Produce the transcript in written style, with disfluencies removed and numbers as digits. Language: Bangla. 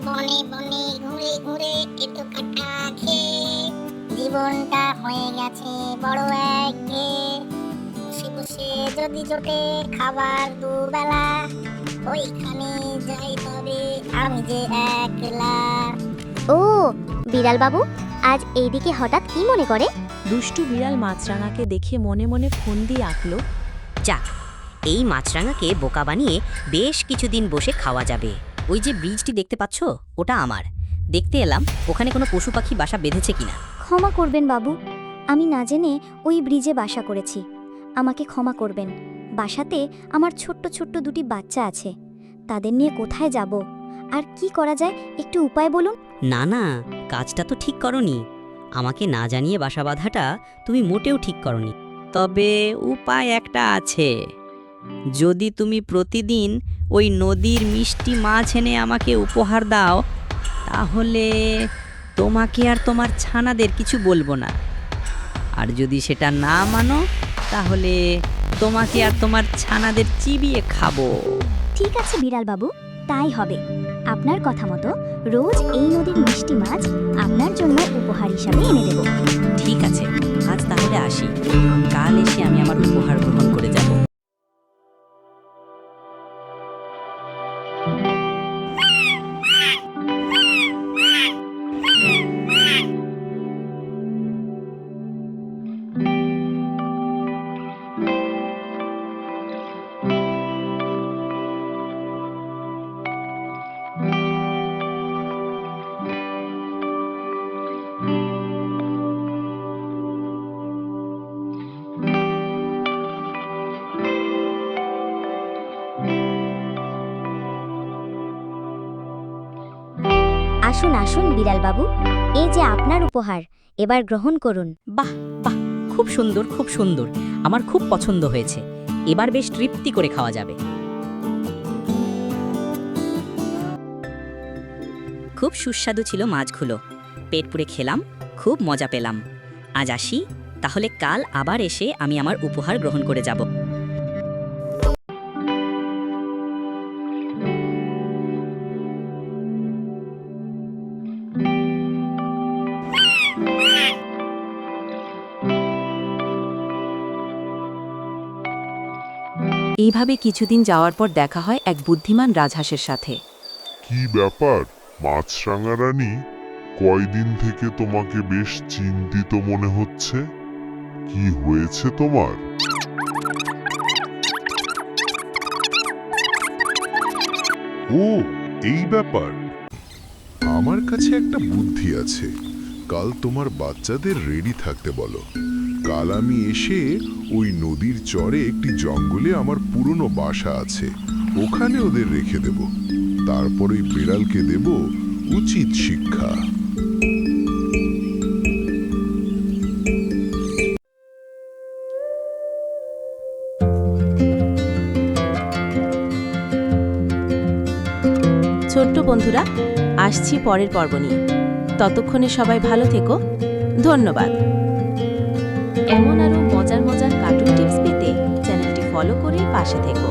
বনে বনে ঘুরে ঘুরে এটো কাটা খেয়ে জীবনটা হয়ে গেছে বড় একঘেয়ে। বসে বসে যদি জোটে খাবার দুবেলা, ওইখানে যাই তবে আমি যে একলা। ও বিড়াল বাবু, আজ এইদিকে হঠাৎ কি মনে করে? দুষ্টু বিড়াল মাছরাঙাকে দেখে মনে মনে ফন্দি আঁকল। যাক, এই মাছরাঙাকে বোকা বানিয়ে বেশ কিছুদিন বসে খাওয়া যাবে। ওই যে ব্রিজটি দেখতে পাচ্ছ, ওটা আমার। দেখতে এলাম ওখানে কোনো পশু পাখি বাসা বেঁধেছে কিনা। ক্ষমা করবেন বাবু, আমি না জেনে ওই ব্রিজে বাসা করেছি। আমাকে ক্ষমা করবেন। বাসাতে আমার ছোট্ট ছোট্ট দুটি বাচ্চা আছে, তাদের নিয়ে কোথায় যাব আর কি করা যায় একটু উপায় বলুন। না না, কাজটা তো ঠিক করনি। আমাকে না জানিয়ে বাসা বাঁধাটা তুমি মোটেও ঠিক করনি। তবে উপায় একটা আছে। যদি তুমি প্রতিদিন ওই নদীর মিষ্টি মাছ এনে আমাকে উপহার দাও, তাহলে তোমাকে আর তোমার ছানাদের কিছু বলবো না। আর যদি সেটা না মানো, তাহলে তোমাকে আর তোমার ছানাদের চিবিয়ে খাবো। ঠিক আছে বিড়াল বাবু, তাই হবে। আপনার কথা মতো রোজ এই নদীর মিষ্টি মাছ আপনার জন্য উপহার হিসাবে এনে দেব। ঠিক আছে, আজ তাহলে আসি। কাল এসে আমি আমার উপহার গ্রহণ করে যাব। আসুন আসুন বিড়াল বাবু, এই যে আপনার উপহার, এবার গ্রহণ করুন। বাহ বাহ, খুব সুন্দর খুব সুন্দর। আমার খুব পছন্দ হয়েছে। এবার বেশ তৃপ্তি করে খাওয়া যাবে। খুব সুস্বাদু ছিল মাছগুলো। পেট পুরে খেলাম, খুব মজা পেলাম। আজ আসি, তাহলে কাল আবার এসে আমি আমার উপহার গ্রহণ করে যাব। এইভাবে কিছুদিন যাওয়ার পর দেখা হয় এক বুদ্ধিমান রাজহাঁসের সাথে। কি ব্যাপার মাছরাঙা রানী, কয়দিন থেকে তোমাকে বেশ চিন্তিত মনে হচ্ছে। কি হয়েছে তোমার? ও এই ব্যাপার, আমার কাছে একটা বুদ্ধি আছে। কাল তোমার বাচ্চাদের রেডি থাকতে বলো। কাল আমি এসে ওই নদীর চরে একটি জঙ্গলে আমার পুরনো বাসা আছে, ওখানে ওদের রেখে দেব। তারপর ওই বিড়ালকে দেব উচিত শিক্ষা। ছোট্ট বন্ধুরা, আসছি পরের পর্ব নিয়ে। ততক্ষণে সবাই ভালো থেকো। ধন্যবাদ। এমন আরও মজার মজার কার্টুন টিপস পেতে চ্যানেলটি ফলো করে পাশে থেকো।